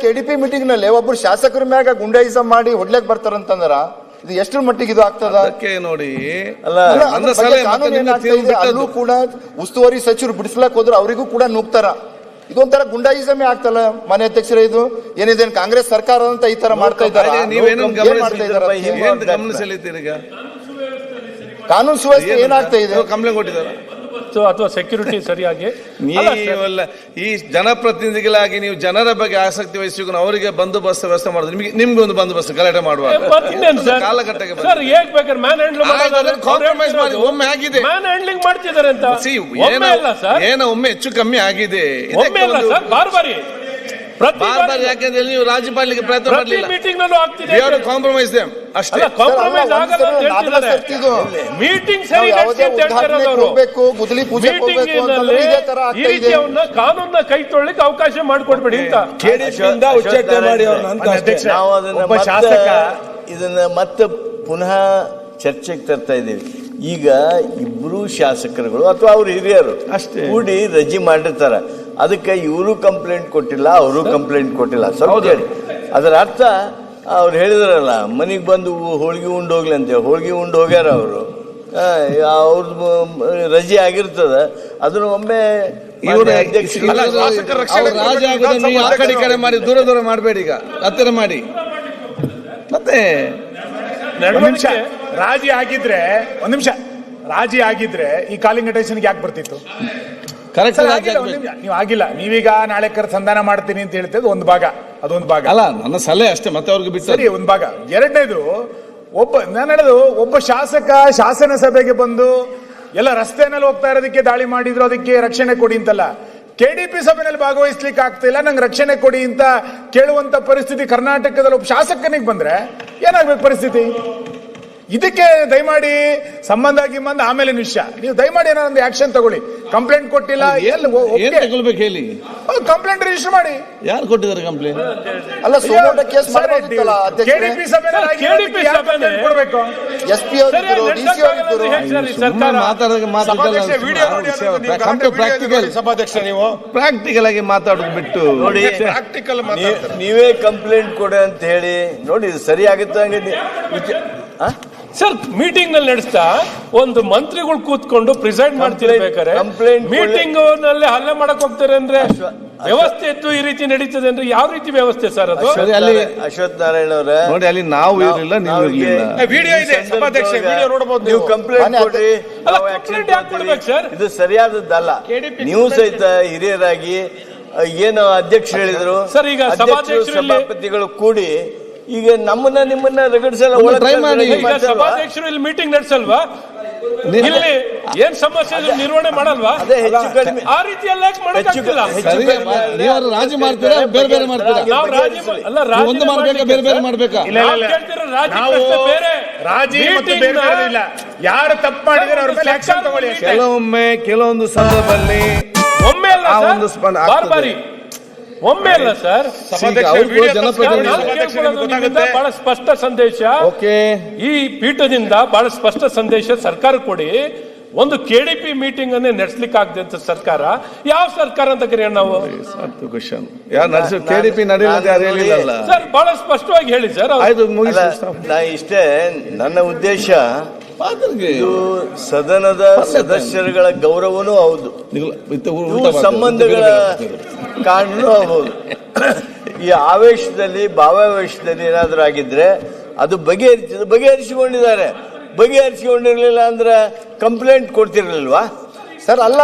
KDP meeting ನಲ್ಲಿ ಒಬ್ಬರು ಶಾಸಕರ ಮ್ಯಾಗ ಗುಂಡಾಯಿಸಂ ಮಾಡಿ ಹೊಡ್ಲಕ್ ಬರ್ತಾರಂತಂದ್ರ ಇದು ಎಷ್ಟರ ಮಟ್ಟಿಗೆ ಇದು ಆಗ್ತದ? ನೋಡಿ ಅಲ್ಲೂ ಕೂಡ ಉಸ್ತುವಾರಿ ಸಚಿವರು ಬಿಡಿಸ್ಲಕ್ ಹೋದ್ರು ಅವರಿಗೂ ಕೂಡ ನುಗ್ತಾರ. ಇದೊಂಥರ ಗುಂಡಾಯಿಸಮೇ ಆಗ್ತಲ್ಲ. ಮನೆ ಅಧ್ಯಕ್ಷರೇ, ಇದು ಏನಿದೆ ಕಾಂಗ್ರೆಸ್ ಸರ್ಕಾರ ಅಂತ ಈ ತರ ಮಾಡ್ತಾ ಇದ್ದಾರೆ. ಕಾನೂನು ಸುವ್ಯವಸ್ಥೆ ಏನಾಗ್ತಾ ಇದೆ? ಕಂಪ್ಲೇಂಟ್ ಕೊಟ್ಟಿದ್ದಾರೆ ಅಥವಾ ಸೆಕ್ಯೂರಿಟಿ ಸರಿಯಾಗಿ ನೀವೆಲ್ಲ ಈ ಜನಪ್ರತಿನಿಧಿಗಳಾಗಿ ನೀವು ಜನರ ಬಗ್ಗೆ ಆಸಕ್ತಿ ವಹಿಸಿಕೊಂಡು ಅವರಿಗೆ ಬಂದೋಬಸ್ತ್ ವ್ಯವಸ್ಥೆ ಮಾಡಿದ್ರೆ ನಿಮ್ಗೆ ಒಂದು ಬಂದೋಬಸ್ತ್ ಗಲಾಟೆ ಮಾಡುವ ಕಾಲಘಟ್ಟಕ್ಕೆ ಕಾಂಪ್ರಮೈಸ್ ಮಾಡಿ ಒಮ್ಮೆ ಆಗಿದೆ ಮ್ಯಾನ್ ಹ್ಯಾಂಡ್ಲಿಂಗ್ ಮಾಡ್ತಿದ್ದಾರೆ ಅಂತ ಏನೋ ಒಮ್ಮೆ ಹೆಚ್ಚು ಕಮ್ಮಿ ಆಗಿದೆ. ಯಾಕಂದ್ರೆ ನೀವು ರಾಜ್ಯಪಾಲಿಗೆ ಪ್ರಯತ್ನ ಮಾಡಲಿಲ್ಲ. ಕಾಂಪ್ರಮೈಸ್ ದೇಮ್ ಅಷ್ಟೇ. ಮೀಟಿಂಗ್ ಸರಿ ಕಾನೂನ ಕೈ ತೊಳ್ಳಿಕ್ಕೆ ಅವಕಾಶ ಮಾಡಿಕೊಡ್ಬೇಡಿ ಅಂತ ಶಾಸಕ ಇದನ್ನ ಮತ್ತೆ ಪುನಃ ಚರ್ಚೆಗೆ ತರ್ತಾ ಇದ್ದೀವಿ. ಈಗ ಇಬ್ರು ಶಾಸಕರುಗಳು ಅಥವಾ ಅವ್ರ ಹಿರಿಯರು ಅಷ್ಟೇ ಕೂಡಿ ರಜೆ ಮಾಡಿರ್ತಾರ. ಅದಕ್ಕೆ ಇವರು ಕಂಪ್ಲೇಂಟ್ ಕೊಟ್ಟಿಲ್ಲ, ಅವರು ಕಂಪ್ಲೇಂಟ್ ಕೊಟ್ಟಿಲ್ಲ. ಸ್ವಲ್ಪ ಹೇಳಿ ಅದರ ಅರ್ಥ ಅವ್ರು ಹೇಳಿದ್ರಲ್ಲ ಮನೆಗೆ ಬಂದು ಹೋಳಿಗೆ ಉಂಡು ಹೋಗ್ಲಿ ಅಂತೇಳಿ ಹೋಳಿಗೆ ಉಂಡು ಹೋಗ್ಯಾರ ಅವರು. ಅವ್ರದ್ದು ರಜೆ ಆಗಿರ್ತದ, ಅದನ್ನು ಒಮ್ಮೆ ಆ ಕಡೆ ಮಾಡಿ ದೂರ ಮಾಡಬೇಡಿ, ಈಗ ಹತ್ತಿರ ಮಾಡಿ. ಮತ್ತೆ ರಾಜಿ ಆಗಿದ್ರೆ ಒಂದ್ ನಿಮಿಷ ರಾಜಿ ಆಗಿದ್ರೆ ಈ ಕಾಲಿಂಗ್ ಅಟೆನ್ಷನ್ಗೆ ಯಾಕೆ ಬರ್ತಿತ್ತು? ನೀವು ಆಗಿಲ್ಲ, ನೀವೀಗ ನಾಳೆ ಸಂಧಾನ ಮಾಡ್ತೀನಿ ಅಂತ ಹೇಳ್ತಿದ್ದು ಒಂದು ಭಾಗ, ಅದೊಂದು ಭಾಗ ಅಲ್ಲ, ನನ್ನ ಸಲಹೆ ಅಷ್ಟೇ. ಮತ್ತೆ ಅವ್ರಿಗೆ ಬಿಟ್ಟು ಸರಿ, ಒಂದು ಭಾಗ. ಎರಡನೇದು, ನಾನು ಹೇಳೋದು ಒಬ್ಬ ಶಾಸಕ ಶಾಸನ ಸಭೆಗೆ ಬಂದು ಎಲ್ಲ ರಸ್ತೆನಲ್ಲಿ ಹೋಗ್ತಾ ಇರೋದಕ್ಕೆ ದಾಳಿ ಮಾಡಿದ್ರು, ಅದಕ್ಕೆ ರಕ್ಷಣೆ ಕೊಡಿ ಅಂತಲ್ಲ. ಕೆಡಿಪಿ ಸಭೆಯಲ್ಲಿ ಭಾಗವಹಿಸ್ಲಿಕ್ಕೆ ಆಗ್ತಾ ಇಲ್ಲ, ನಂಗೆ ರಕ್ಷಣೆ ಕೊಡಿ ಅಂತ ಕೇಳುವಂತ ಪರಿಸ್ಥಿತಿ ಕರ್ನಾಟಕದಲ್ಲಿ ಒಬ್ಬ ಶಾಸಕನಿಗೆ ಬಂದ್ರೆ ಏನಾಗ್ಬೇಕು ಪರಿಸ್ಥಿತಿ? ಇದಕ್ಕೆ ದಯಮಾಡಿ ಸಂಬಂಧ ಗಿಂಬಂಧ ಆಮೇಲೆ ವಿಷಯ, ನೀವು ದಯಮಾಡಿ ಏನಾದ್ರು ಒಂದು ಆಕ್ಷನ್ ತಗೊಳ್ಳಿ. ಕಂಪ್ಲೇಂಟ್ ಕೊಟ್ಟಿಲ್ಲ, ಹೇಳಿ, ಕಂಪ್ಲೇಂಟ್ ರಿಜಿಸ್ಟರ್ ಮಾಡಿ. ಯಾರು ಕೊಟ್ಟಿದ್ದಾರೆ ಕಂಪ್ಲೇಂಟ್? ಅಲ್ಲ, ಕೇಸ್ ಕೆಡಿಪಿ ಸಭೆ ಕೊಡ್ಬೇಕು. ಎಸ್ಪಿ ಅವರು ಸಭಾಧ್ಯಕ್ಷ, ನೀವು ಪ್ರಾಕ್ಟಿಕಲ್ ಆಗಿ ಮಾತಾಡೋದು ಬಿಟ್ಟು ನೋಡಿ, ನೀವೇ ಕಂಪ್ಲೇಂಟ್ ಕೊಡಿ ಅಂತ ಹೇಳಿ ನೋಡಿ, ಇದು ಸರಿ ಆಗುತ್ತೆ. ಸರ್, ಮೀಟಿಂಗ್ ನಲ್ಲಿ ನಡೆಸ್ತಾ ಒಂದು ಮಂತ್ರಿಗಳು ಕೂತ್ಕೊಂಡು ಪ್ರಿಸೈಡ್ ಮಾಡ್ತಿರ್ಬೇಕಾರೆ ಮೀಟಿಂಗ್ ನಲ್ಲಿ ಹಲ್ಲೆ ಮಾಡಕ್ ಹೋಗ್ತಾರೆ ಅಂದ್ರೆ ವ್ಯವಸ್ಥೆ ಇತ್ತು ಈ ರೀತಿ ನಡೀತದೆ ಅಂದ್ರೆ ಯಾವ ರೀತಿ ವ್ಯವಸ್ಥೆ ಸರ್ ಅದು? ಅಶ್ವಥ್ ನಾರಾಯಣ ಅವರ ನೋಡಿ, ಅಲ್ಲಿ ನಾವು ಇರಲಿಲ್ಲ, ನೀವು ಇರಲಿಲ್ಲ. ವಿಡಿಯೋ ಇದೆ ಸಭಾಧ್ಯಕ್ಷ, ವಿಡಿಯೋ ನೋಡಬಹುದು. ನೀವು ಕಂಪ್ಲೇಂಟ್ ಕೊಡ್ರಿ, ಸರ್ ಇದು ಸರಿಯಾದದ್ದಲ್ಲ. ನೀವು ಸಹಿತ ಹಿರಿಯರಾಗಿ ಏನು ಅಧ್ಯಕ್ಷ ಹೇಳಿದ್ರು ಸರ್, ಈಗ ಸಭಾಪತಿಗಳು ಕೂಡಿ ಈಗ ನಿಮ್ಮನ್ನ ರಗಡಿಸಲ್ಲ. ಸಭಾಧ್ಯಕ್ಷರು ಇಲ್ಲಿ ಮೀಟಿಂಗ್ ನಡೆಸಲ್ವಾ? ಇಲ್ಲಿ ಏನ್ ಸಮಸ್ಯೆ ನಿರ್ವಹಣೆ ಮಾಡಲ್ವಾ? ಅದೇ ಹೆಚ್ಚು ಕಡಿಮೆ ಆ ರೀತಿ ಎಲ್ಲ ರಾಜಿ ಮಾಡ್ತೀರಾ, ಬೇರೆ ಬೇರೆ ಮಾಡ್ತೀರಾ? ಒಂದು ಮಾಡ್ಬೇಕಾ, ಬೇರೆ ಬೇರೆ ಮಾಡ್ಬೇಕಾ? ರಾಜಿ ಇಲ್ಲ, ಯಾರು ತಪ್ಪು ಮಾಡಿದ್ರೆ ಅವ್ರ ಮೇಲೆ ಆಕ್ಷನ್ ತಗೊಳ್ಳಿ. ಕೆಲವೊಮ್ಮೆ ಕೆಲವೊಂದು ಸಂದರ್ಭದಲ್ಲಿ ಒಮ್ಮೆ ಒಮ್ಮೆ ಅಲ್ಲ ಸರ್, ಬಹಳ ಸ್ಪಷ್ಟ ಸಂದೇಶ ಈ ಪೀಠದಿಂದ, ಬಹಳ ಸ್ಪಷ್ಟ ಸಂದೇಶ ಸರ್ಕಾರ ಕೊಡಿ. ಒಂದು ಕೆಡಿಪಿ ಮೀಟಿಂಗ್ ಅನ್ನೇ ನಡೆಸಲಿಕ್ಕೆ ಆಗದೆ ಅಂತ ಸರ್ಕಾರ ಯಾವ ಸರ್ಕಾರ ಅಂತ ಕರೆಯೋಣ ನಾವು? ಕೆಡಿಪಿ ನಡೆಯಲ್ಲ ಸರ್, ಬಹಳ ಸ್ಪಷ್ಟವಾಗಿ ಹೇಳಿ ಸರ್. ಇಷ್ಟೇ ನನ್ನ ಉದ್ದೇಶ. ಸದನದ ಸದಸ್ಯರುಗಳ ಗೌರವನೂ ಹೌದು, ಸಂಬಂಧಗಳ ಕಾರಣನೂ ಹೌದು. ಈ ಆವೇಶದಲ್ಲಿ ಭಾವಾವೇಶದಲ್ಲಿ ಏನಾದ್ರೂ ಆಗಿದ್ರೆ ಅದು ಬಗೆಹರಿಸಿಕೊಂಡಿದ್ದಾರೆ. ಬಗೆಹರಿಸಿಕೊಂಡಿರ್ಲಿಲ್ಲ ಅಂದ್ರೆ ಕಂಪ್ಲೇಂಟ್ ಕೊಡ್ತಿರ್ಲಿಲ್ವಾ ಸರ್? ಅಲ್ಲ,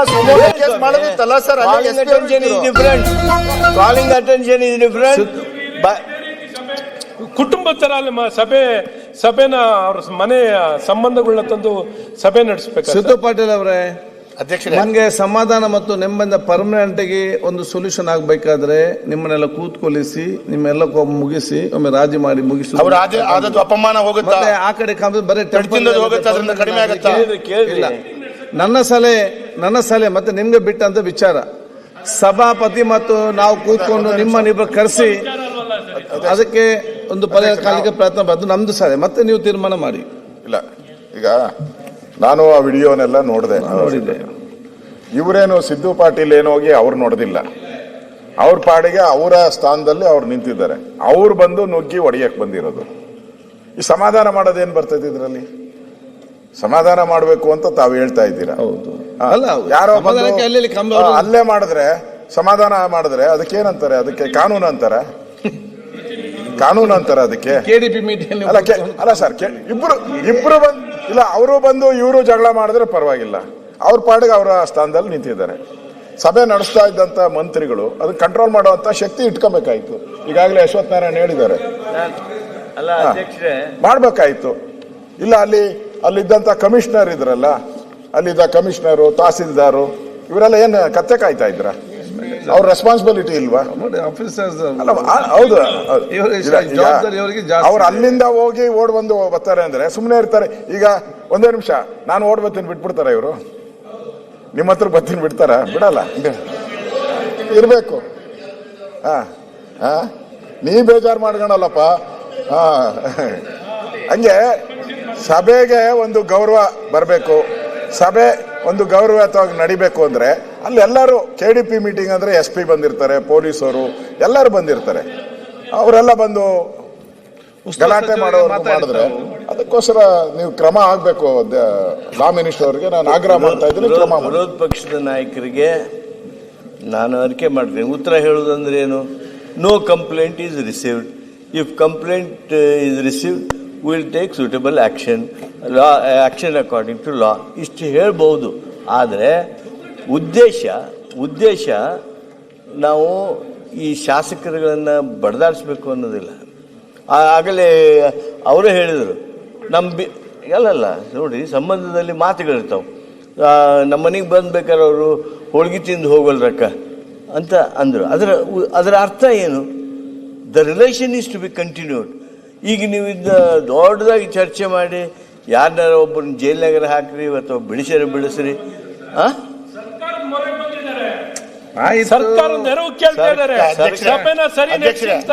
ಕೇಸ್ ಮಾಡೋದಿತ್ತಲ್ಲ sir. Calling attention is different. ಕುಟುಂಬ ತರ ಸಭೆನ ಅವ್ರ ಮನೆ ಸಂಬಂಧಗಳನ್ನ ತಂದು ಸಭೆ ನಡೆಸಬೇಕು. ಸಿದ್ದು ಪಾಟೀಲ್ ಅವರೇ, ನಮ್ಗೆ ಸಮಾಧಾನ ಮತ್ತು ನೆಮ್ಮದಿ ಪರ್ಮನೆಂಟ್ ಆಗಿ ಒಂದು ಸೊಲ್ಯೂಷನ್ ಆಗ್ಬೇಕಾದ್ರೆ ನಿಮ್ಮನ್ನೆಲ್ಲ ಕೂತ್ಕೊಲಿಸಿ, ನಿಮ್ಮೆಲ್ಲ ಮುಗಿಸಿ ಒಮ್ಮೆ ರಾಜಿ ಮಾಡಿ ಮುಗಿಸಿ. ಅಪಮಾನ ಹೋಗುತ್ತೆ, ಆ ಕಡೆ ಬರೀ ಕಡಿಮೆ ಆಗುತ್ತೆ. ನನ್ನ ಸಲಹೆ ಮತ್ತೆ ನಿಮ್ಗೆ ಬಿಟ್ಟಂತ ವಿಚಾರ, ಸಭಾಪತಿ ಮತ್ತು ನಾವು ಕೂತ್ಕೊಂಡು ನಿಮ್ಮನ್ನಿಬ್ಬರು ಕರೆಸಿ ಅದಕ್ಕೆ ಒಂದು ಪರಿಹಾರ ಕಾಲಿಗೆ ಪ್ರಯತ್ನ ಬರ್ತದೆ. ನಮ್ದು ಸಲಹೆ, ಮತ್ತೆ ನೀವು ತೀರ್ಮಾನ ಮಾಡಿ. ಇಲ್ಲ, ಈಗ ನಾನು ಆ ವಿಡಿಯೋನೆಲ್ಲ ನೋಡಿದೆ. ಇವರೇನು ಸಿದ್ದು ಪಾಟೀಲ್ ಏನೋ ಹೋಗಿ ಅವ್ರು ನೋಡೋದಿಲ್ಲ, ಅವ್ರ ಪಾಡಿಗೆ ಅವರ ಸ್ಥಾನದಲ್ಲಿ ಅವ್ರು ನಿಂತಿದ್ದಾರೆ. ಅವ್ರು ಬಂದು ನುಗ್ಗಿ ಹೊಡೆಯಕ್ ಬಂದಿರೋದು. ಈ ಸಮಾಧಾನ ಮಾಡೋದೇನ್ ಬರ್ತೈತಿ ಇದರಲ್ಲಿ? ಸಮಾಧಾನ ಮಾಡಬೇಕು ಅಂತ ತಾವು ಹೇಳ್ತಾ ಇದ್ದೀರಾ. ಹೌದು. ಹಾ. ಅಲ್ಲ, ಯಾರೋ ಸಮಾಧಾನಕ್ಕೆ ಅಲ್ಲಿ ಕಂಬ ಬಂದು ಅಲ್ಲೇ ಮಾಡಿದ್ರೆ ಸಮಾಧಾನ ಮಾಡಿದ್ರೆ ಅದಕ್ಕೇನಂತಾರೆ? ಅದಕ್ಕೆ ಕಾನೂನು ಅಂತಾರೆ. ಕಾನೂನು ಅಂತಾರೆ ಅದಕ್ಕೆ. ಕೆಡಿಪಿ ಮೀಟಿಂಗ್ ಅಲ್ಲ ಸರ್, ಇಬ್ರು ಬಂದು ಇಲ್ಲ, ಅವರು ಬಂದು ಇವರು ಜಗಳ ಮಾಡಿದ್ರೆ ಪರವಾಗಿಲ್ಲ. ಅವ್ರ ಪಾಡಿಗೆ ಅವರ ಸ್ಥಾನದಲ್ಲಿ ನಿಂತಿದ್ದಾರೆ. ಸಭೆ ನಡೆಸ್ತಾ ಇದ್ದಂತ ಮಂತ್ರಿಗಳು ಅದನ್ನ ಕಂಟ್ರೋಲ್ ಮಾಡುವಂತ ಶಕ್ತಿ ಇಟ್ಕೊಬೇಕಾಯ್ತು. ಈಗಾಗಲೇ ಅಶ್ವಥ್ ನಾರಾಯಣ ಹೇಳಿದ್ದಾರೆ, ಅಲ್ಲ ಅಧ್ಯಕ್ಷರೇ, ಮಾಡ್ಬೇಕಾಯ್ತು. ಇಲ್ಲ, ಅಲ್ಲಿದ್ದಂತ ಕಮಿಷನರ್ ಇದ್ರಲ್ಲ, ಅಲ್ಲಿದ್ದ ಕಮಿಷನರು, ತಹಸೀಲ್ದಾರು ಇವರೆಲ್ಲ ಏನ್ ಕತ್ತೆ ಕಾಯ್ತಾ ಇದ್ರ? ಅವ್ರ ರೆಸ್ಪಾನ್ಸಿಬಿಲಿಟಿ ಇಲ್ವಾ? ಆಫೀಸರ್ಸ್ ಅಲ್ಲ, ಹೌದು. ಜವಾಬ್ದಾರಿ ಅವರಿಗೆ ಜಾಸ್ತಿ. ಅವ್ರು ಅಲ್ಲಿಂದ ಹೋಗಿ ಓಡ್ ಬಂದು ಬರ್ತಾರೆ ಅಂದ್ರೆ ಸುಮ್ಮನೆ ಇರ್ತಾರೆ. ಈಗ ಒಂದೇ ನಿಮಿಷ ನಾನು ಓಡ್ ಬರ್ತೀನಿ ಬಿಟ್ಬಿಡ್ತಾರೆ ಇವರು? ನಿಮ್ಮ ಹತ್ರ ಬರ್ತೀನಿ ಬಿಡ್ತಾರ? ಬಿಡಲ್ಲ. ಇರ್ಬೇಕು. ನೀ ಬೇಜಾರು ಮಾಡ್ಕೊಳಲ್ಲಪ್ಪ. ಹಂಗೆ ಸಭೆಗೆ ಒಂದು ಗೌರವ ಬರಬೇಕು. ಸಭೆ ಒಂದು ಗೌರವಯುತವಾಗಿ ನಡಿಬೇಕು ಅಂದ್ರೆ ಅಲ್ಲಿ ಎಲ್ಲರೂ KDP ಮೀಟಿಂಗ್ ಅಂದ್ರೆ SP ಬಂದಿರ್ತಾರೆ, ಪೊಲೀಸರು ಎಲ್ಲರೂ ಬಂದಿರ್ತಾರೆ. ಅವರೆಲ್ಲ ಬಂದು ಗಲಾಟೆ ಮಾಡಿದ್ರೆ ಅದಕ್ಕೋಸ್ಕರ ನೀವು ಕ್ರಮ ಆಗ್ಬೇಕು. ಲಾ ಮಿನಿಸ್ಟರ್ ಅವರಿಗೆ ನಾನು ಆಗ್ರಹ ಮಾಡ್ತಾ ಇದ್ದೀನಿ, ಕ್ರಮ ಮಾಡಿ. ವಿರೋಧ ಪಕ್ಷದ ನಾಯಕರಿಗೆ ನಾನು ಅರಿಕೆ ಮಾಡ್ತೀನಿ. ಉತ್ತರ ಹೇಳುವುದಂದ್ರೆ ಏನು? No complaint is received. If complaint is received will take suitable action according to law. ಇಷ್ಟು ಹೇಳ್ಬೋದು. ಆದರೆ ಉದ್ದೇಶ ನಾವು ಈ ಶಾಸಕರುಗಳನ್ನು ಬಡದಾಡಿಸ್ಬೇಕು ಅನ್ನೋದಿಲ್ಲ. ಆಗಲೇ ಅವರೇ ಹೇಳಿದರು, ಅಲ್ಲಲ್ಲ ನೋಡಿ, ಸಂಬಂಧದಲ್ಲಿ ಮಾತುಗಳಿರ್ತಾವೆ. ನಮ್ಮ ಮನೆಗೆ ಬಂದ್ಬೇಕಾದ್ರೆ ಅವರು ಹೋಳ್ಗೆ ತಿಂದು ಹೋಗಲ್ರಕ್ಕ ಅಂತ ಅಂದರು. ಅದರ ಅರ್ಥ ಏನು? The relation is to be continued. ಈಗ ನೀವು ದೊಡ್ಡದಾಗಿ ಚರ್ಚೆ ಮಾಡಿ ಯಾರನ್ನಾರ ಒಬ್ಬರನ್ನ ಜೈಲ್ನಾಗರ ಹಾಕ್ರಿ ಅಥವಾ ಬಿಡಿಸ್ರಿ. ಸರ್ಕಾರ ನೆರವು ಕೇಳ್ತಾ ಇದ್ದಾರೆ. ಸಭೆನ ಸರಿ ನಡೆಸಿ ಅಂತ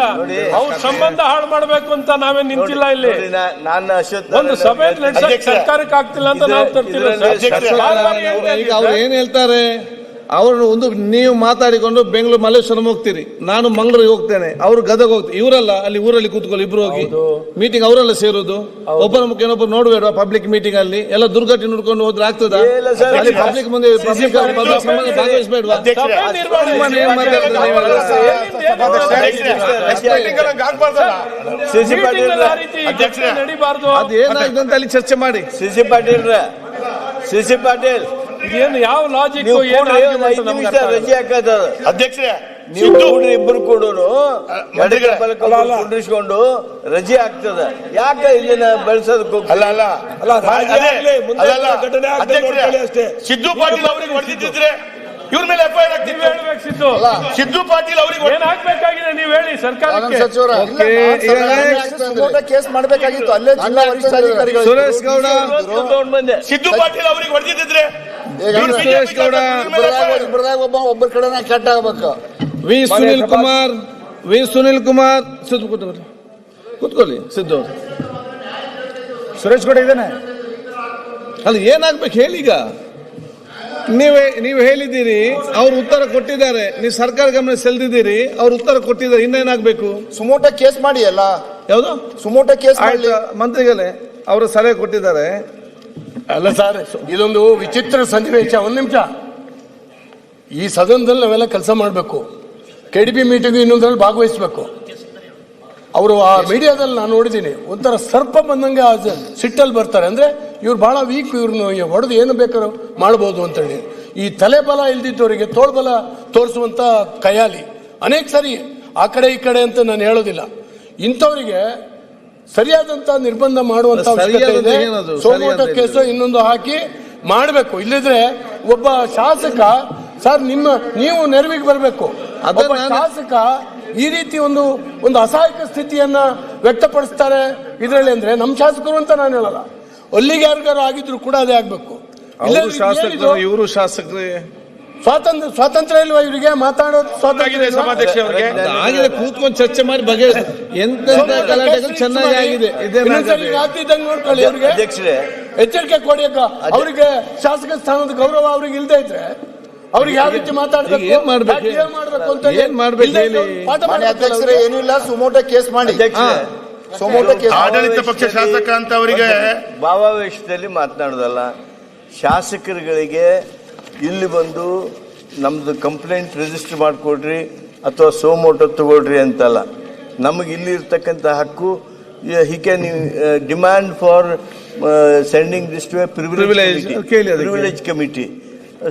ಅವ್ರ ಸಂಬಂಧ ಹಾಳು ಮಾಡ್ಬೇಕು ಅಂತ ನಾವೇ ನಿಂತಿಲ್ಲ ಇಲ್ಲಿ. ನಾನು ಅಶ್ವಥ್ ಒಂದು ಸಭೆ ನಡೆಸಕ್ಕೆ ಸರ್ಕಾರಕ್ಕೆ ಆಗ್ತಿಲ್ಲ ಅಂತ ನಾವು ತರ್ತಿಲ್ಲ. ಈಗ ಅವ್ರು ಏನ್ ಹೇಳ್ತಾರೆ? ಅವ್ರನ್ನ ಒಂದು ನೀವು ಮಾತಾಡಿಕೊಂಡು ಬೆಂಗಳೂರು ಮಲ್ಲೇಶ್ವರಂ ಹೋಗ್ತೀರಿ, ನಾನು ಮಂಗಳೂರಿಗೆ ಹೋಗ್ತೇನೆ, ಅವ್ರು ಗದಗ ಹೋಗ್ತಾರೆ. ಇವರಲ್ಲ ಅಲ್ಲಿ ಊರಲ್ಲಿ ಕೂತ್ಕೊಳ್ಳಿ, ಇಬ್ರು ಹೋಗಿ ಮೀಟಿಂಗ್ ಅವರೆಲ್ಲ ಸೇರೋದು. ಒಬ್ಬರ ಮುಖ್ಯ ಇನ್ನೊಬ್ಬರು ನೋಡ್ಬೇಡ ಪಬ್ಲಿಕ್ ಮೀಟಿಂಗ್ ಅಲ್ಲಿ ಎಲ್ಲ ದುರ್ಘಟನೆ ನೋಡ್ಕೊಂಡು ಹೋದ್ರೆ ಆಗ್ತದ? ಅಲ್ಲಿ ಪಬ್ಲಿಕ್ ಮುಂದೆ ಭಾಗವಹಿಸಬೇಡ್ವಾ? ಅದೇನಾಗಿದೆ ಅಂತ ಅಲ್ಲಿ ಚರ್ಚೆ ಮಾಡಿ. ಸಿ ಪಾಟೀಲ್ ಇದೇನು ಯಾವ ಲಾಜಿಕ್? ರಜೆ ಹಾಕದ ಅಧ್ಯಕ್ಷರೇ, ನೀವು ಇಬ್ಬರು ಕೂಡ ಕುಂಡ್ರಿಸ್ಕೊಂಡು ರಜೆ ಆಗ್ತದ. ಯಾಕೆ ಇದನ್ನ ಬೆಳೆಸೋದಕ್ಕೆ ಸಿದ್ದು ಪಾಟೀಲ್ ಅವ್ರಿಗೆ ಹೊಡೆದಿದ್ರೆ ಇವ್ರ ಮೇಲೆ FIR ಆಗ್ತಿತ್ತು. ಸಿದ್ದು ಪಾಟೀಲ್ ಅವ್ರಿಗೆ ಏನ್ ಹಾಕ್ಬೇಕಾಗಿದೆ ನೀವು ಹೇಳಿ ಸರ್ಕಾರಕ್ಕೆ. ಕೇಸ್ ಮಾಡಬೇಕಾಗಿತ್ತು ಅಲ್ಲೇ ಜಿಲ್ಲಾ ವರಿಷ್ಠಾಧಿಕಾರಿಗಳು. ಸುರೇಶ್ ಗೌಡ, ಸಿದ್ದು ಪಾಟೀಲ್ ಅವ್ರಿಗೆ ಹೊಡೆದಿದ್ರೆ ಸುರೇಶ್ ಗೌಡ, ಒಬ್ಬರ ಕಡೆ ಕೆಟ್ಟ ಆಗ್ಬೇಕು. ವಿ ಸುನಿಲ್ ಕುಮಾರ್ ಕೂತ್ಕೊಳ್ಳಿ. ಸಿದ್ದು ಸುರೇಶ್ ಗೌಡ ಇದ್ದಾನೆ. ಅದು ಏನಾಗ್ಬೇಕು ಹೇಳಿ. ಈಗ ನೀವು ಹೇಳಿದ್ದೀರಿ, ಅವ್ರು ಉತ್ತರ ಕೊಟ್ಟಿದ್ದಾರೆ, ನೀವು ಸರ್ಕಾರ ಗಮನ ಸೆಳೆದಿದ್ದೀರಿ, ಅವ್ರು ಉತ್ತರ ಕೊಟ್ಟಿದ್ದಾರೆ, ಇನ್ನೇನಾಗಬೇಕು? ಸುಮೋಟ ಕೇಸ್ ಮಾಡಿ. ಅಲ್ಲ ಯಾವುದು ಸುಮೋಟ ಕೇಸ್ ಮಾಡಿ? ಮಂತ್ರಿಗಳೇ ಅವರು ಸಲಹೆ ಕೊಟ್ಟಿದ್ದಾರೆ. ಅಲ್ಲ ಸರ್, ಇದೊಂದು ವಿಚಿತ್ರ ಸನ್ನಿವೇಶ. ಒಂದ್ ನಿಮಿಷ, ಈ ಸದನದಲ್ಲಿ ನಾವೆಲ್ಲ ಕೆಲಸ ಮಾಡಬೇಕು. KDP ಮೀಟಿಂಗ್ ಇನ್ನೊಂದ್ರಲ್ಲಿ ಭಾಗವಹಿಸಬೇಕು. ಅವರು ಆ ಮೀಡಿಯಾದಲ್ಲಿ ನಾನು ನೋಡಿದ್ದೀನಿ, ಒಂಥರ ಸರ್ಪ ಬಂದಂಗೆ ಸಿಟ್ಟಲ್ಲಿ ಬರ್ತಾರೆ. ಅಂದ್ರೆ ಇವ್ರು ಬಹಳ ವೀಕ್, ಇವ್ರನ್ನ ಹೊಡೆದು ಏನು ಬೇಕಾದ್ರೂ ಮಾಡ್ಬೋದು ಅಂತೇಳಿ. ಈ ತಲೆ ಬಲ ಇಲ್ದಿದ್ದವರಿಗೆ ತೋಳ್ಬಲ ತೋರಿಸುವಂತ ಕೈಯಾಲಿ ಅನೇಕ ಸರಿ ಆ ಕಡೆ ಈ ಕಡೆ ಅಂತ ನಾನು ಹೇಳೋದಿಲ್ಲ. ಇಂಥವರಿಗೆ ಸರಿಯಾದಂತ ನಿರ್ಬಂಧ ಮಾಡುವಂತ ಅವಶ್ಯಕತೆ ಇದೆ. ಸೋಮೋಟ ಕೇಸು ಇನ್ನೊಂದು ಹಾಕಿ ಮಾಡಬೇಕು. ಇಲ್ಲದ್ರೆ ಒಬ್ಬ ಶಾಸಕ ಸರ್ ನೀವು ನೆರವಿಗೆ ಬರಬೇಕು. ಒಬ್ಬ ಶಾಸಕ ಈ ರೀತಿ ಒಂದು ಅಸಹಾಯಕ ಸ್ಥಿತಿಯನ್ನ ವ್ಯಕ್ತಪಡಿಸ್ತಾರೆ ಇದರಲ್ಲಿ ಅಂದ್ರೆ ನಮ್ಮ ಶಾಸಕರು ಅಂತ ನಾನು ಹೇಳಲ್ಲ, ಅಲ್ಲಿಗೆ ಯಾರಿಗಾರು ಆಗಿದ್ರು ಕೂಡ ಅದೇ ಆಗ್ಬೇಕು. ಇವರು ಶಾಸಕರು ಸ್ವಾತಂತ್ರ್ಯ ಇಲ್ವಾ ಇವರಿಗೆ? ಮಾತಾಡೋದು ಸ್ವಾತಂತ್ರ್ಯ ಆಗಿದೆ. ಕೂತ್ಕೊಂಡು ಚರ್ಚೆ ಮಾಡಿ ಬಗೆ ಎಂತ ಗಲಾಟೆಗಳು ಚೆನ್ನಾಗಿ ಆಗಿದೆ. ಆಗ್ತಿದ್ದಂಗೆ ನೋಡ್ಕೊಳ್ಳಿ. ಅವ್ರಿಗೆ ಎಚ್ಚರಿಕೆ ಕೊಡಿ. ಅವರಿಗೆ ಶಾಸಕ ಸ್ಥಾನದ ಗೌರವ ಅವ್ರಿಗೆ ಇಲ್ದೇ ಇದ್ರೆ ಅವ್ರಿಗೆ ಯಾವ ರೀತಿ ಮಾತಾಡ್ಬೇಕು, ಈಗ ಏನ್ ಮಾಡ್ಬೇಕು? ಯಾಕೆ ಏನ್ ಮಾಡ್ಬೇಕು ಅಂತ ಏನ್ ಮಾಡ್ಬೇಕು ಇಲ್ಲೇ ಹೇಳಿ? ಪಾಠ ಮಾನ್ಯ ಮಾಡ್ಬೇಕಲ್ಲ ಅಧ್ಯಕ್ಷರೇ ಅವ್ರಿಗೆ. ಏನೂ ಇಲ್ಲ, ಸುಮೋಟ ಕೇಸ್ ಮಾಡಿ. ಅಧ್ಯಕ್ಷರೇ, ಸುಮೋಟ ಕೇಸ್ ಆಡಳಿತ ಪಕ್ಷ ಶಾಸಕ ಅಂತ ಅವರಿಗೆ ಭಾವಾವೇಶದಲ್ಲಿ ಮಾತನಾಡೋದಲ್ಲ. ಶಾಸಕರುಗಳಿಗೆ ಇಲ್ಲಿ ಬಂದು ನಮ್ದು ಕಂಪ್ಲೇಂಟ್ ರಿಜಿಸ್ಟರ್ ಮಾಡಿಕೊಡ್ರಿ ಅಥವಾ ಸೋಮೋಟೋ ತಗೊಳ್ರಿ ಅಂತಲ್ಲ. ನಮಗೆ ಇಲ್ಲಿ ಇರ್ತಕ್ಕಂಥ ಹಕ್ಕು, he can demand for sending this to a privilege committee.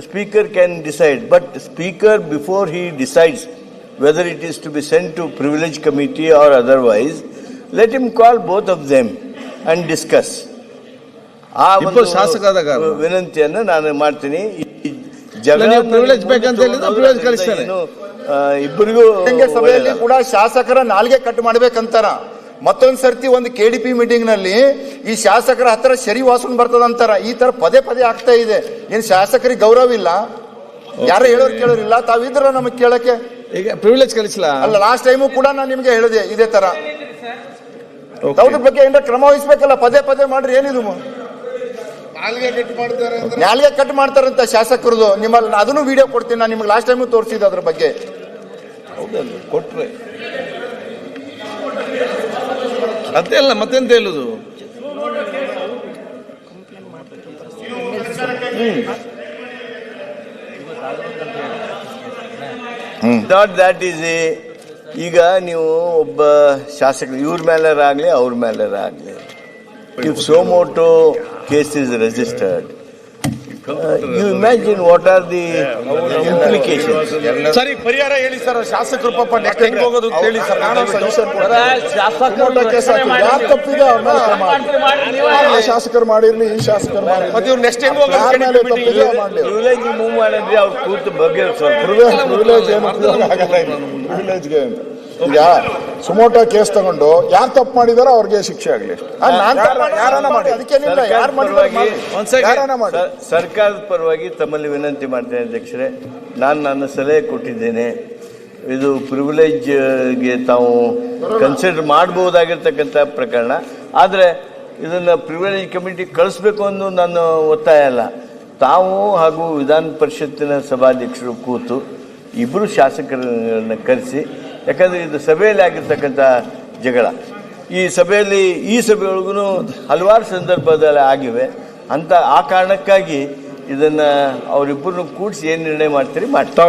Speaker can decide, but speaker before he decides whether it is to be sent to privilege committee or otherwise, let him call both of them and discuss. ಆ ಒಂದು ಶಾಸಕರಾದಾಗ ವಿನಂತಿಯನ್ನು ನಾನು ಮಾಡ್ತೀನಿ. ನೀವು privilege ಬೇಕಂತ ಹೇಳಿದ್ರೆ privilege ಕಳಿಸ್ತಾರೆ. ಇಬ್ಬರಿಗೂ ಸಭೆಯಲ್ಲಿ ಕೂಡ ಶಾಸಕರ ನಾಲ್ಗೆ ಕಟ್ ಮಾಡ್ಬೇಕಂತಾರ. ಮತ್ತೊಂದ್ ಸರ್ತಿ ಒಂದು KDP ಮೀಟಿಂಗ್ ನಲ್ಲಿ ಈ ಶಾಸಕರ ಹತ್ರ ಶರಿ ವಾಸನ್ ಬರ್ತದಂತಾರ. ಈ ತರ ಪದೇ ಪದೇ ಆಗ್ತಾ ಇದೆ. ಏನ್ ಶಾಸಕರಿಗೆ ಗೌರವ ಇಲ್ಲ? ಯಾರು ಹೇಳೋರು ಕೇಳೋರಿಲ್ಲ, ತಾವಿದ್ರ ನಮಗ್ ಕೇಳಕ್ಕೆ. ಈಗ ಪ್ರಿವಿಲೇಜ್ ಕಳಿಸ್ಲಾ? ಅಲ್ಲ, ಲಾಸ್ಟ್ ಟೈಮು ಕೂಡ ನಾನು ನಿಮ್ಗೆ ಹೇಳಿದೆ ಇದೇ ತರ. ಅದ್ರ ಬಗ್ಗೆ ಏನಾರ ಕ್ರಮ ವಹಿಸ್ಬೇಕಲ್ಲ. ಪದೇ ಪದೇ ಮಾಡ್ರಿ, ಏನಿದು ನಾಲ್ಗೆ ಕಟ್ ಮಾಡ್ತಾರಂತ ಶಾಸಕರದು. ನಿಮ್ಮಲ್ಲಿ ಅದನ್ನು ವಿಡಿಯೋ ಕೊಡ್ತೀನಿ ನಾನು ನಿಮ್ಗೆ, ಲಾಸ್ಟ್ ಟೈಮು ತೋರಿಸಿದೆ ಅದ್ರ ಬಗ್ಗೆ. ಕೊಟ್ರೆ ಅದೇ ಅಲ್ಲ, ಮತ್ತೆಂತ ಹೇಳುದು? ನಾಟ್ ದ್ಯಾಟ್ ಈಸ್ ಈಗ ನೀವು ಒಬ್ಬ ಶಾಸಕರು ಇವ್ರ ಮೇಲಾಗಲಿ ಅವ್ರ ಮೇಲಾಗಲಿ, if suo motu case is registered, you imagine what are the implication. ಸರಿ, ಪರಿಹಾರ ಹೇಳಿ ಸರ್. ಶಾಸಕರು ಪಾಪ ನೆಕ್ಸ್ಟ್ ಹೆಂಗ್ ಹೋಗೋದು ಅಂತ ಹೇಳಿ ಸರ್. ಶಾಸಕರು ಮಾಡಿರ್ಲಿ, ಈ ಶಾಸಕರು ಮಾಡಿರ್ಲಿ, ಮತ್ತೆ ಇವ್ರು ನೆಕ್ಸ್ಟ್ ಹೆಂಗ್ ಹೋಗೋದು? ಪ್ರಿವಿಲೇಜ್ ಮೂವ್ ಮಾಡಿದ್ರೆ ಅವ್ರು ಕೂತು ಬಗ್ಗೆ ಪ್ರಿವಿಲೇಜ್ ಏನು ಉಪಯೋಗ ಆಗಲ್ಲ ಇದು. ಪ್ರಿವಿಲೇಜ್ಗೆ ಈಗ ಸುಮೋಟೋ ಕೇಸ್ ತಗೊಂಡು ಯಾರು ತಪ್ಪು ಮಾಡಿದಾರೋ ಅವ್ರಿಗೆ ಶಿಕ್ಷೆ ಆಗಲಿ. ಅದಕ್ಕೇನಿಲ್ಲ, ಯಾರು ಮಾಡಿ. ಸರ್ಕಾರದ ಪರವಾಗಿ ತಮ್ಮಲ್ಲಿ ವಿನಂತಿ ಮಾಡ್ತೇನೆ ಅಧ್ಯಕ್ಷರೇ. ನಾನು ನನ್ನ ಸಲಹೆ ಕೊಟ್ಟಿದ್ದೇನೆ. ಇದು ಪ್ರಿವಿಲೇಜ್ಗೆ ತಾವು ಕನ್ಸಿಡರ್ ಮಾಡಬಹುದಾಗಿರ್ತಕ್ಕಂಥ ಪ್ರಕರಣ. ಆದರೆ ಇದನ್ನು ಪ್ರಿವಿಲೇಜ್ ಕಮಿಟಿ ಕಳಿಸ್ಬೇಕು ಅನ್ನೋ ನನ್ನ ಒತ್ತಾಯ ಅಲ್ಲ. ತಾವು ಹಾಗೂ ವಿಧಾನ ಪರಿಷತ್ತಿನ ಸಭಾಧ್ಯಕ್ಷರು ಕೂತು ಇಬ್ಬರು ಶಾಸಕರನ್ನ ಕರೆಸಿ, ಯಾಕಂದರೆ ಇದು ಸಭೆಯಲ್ಲಿ ಆಗಿರ್ತಕ್ಕಂಥ ಜಗಳ. ಈ ಸಭೆಯೊಳಗೂ ಹಲವಾರು ಸಂದರ್ಭದಲ್ಲಿ ಆಗಿವೆ ಅಂತ. ಆ ಕಾರಣಕ್ಕಾಗಿ ಇದನ್ನು ಅವರಿಬ್ಬರನ್ನು ಕೂಡಿಸಿ ಏನು ನಿರ್ಣಯ ಮಾಡ್ತೀರಿ ಮಾಡ್ತಾ.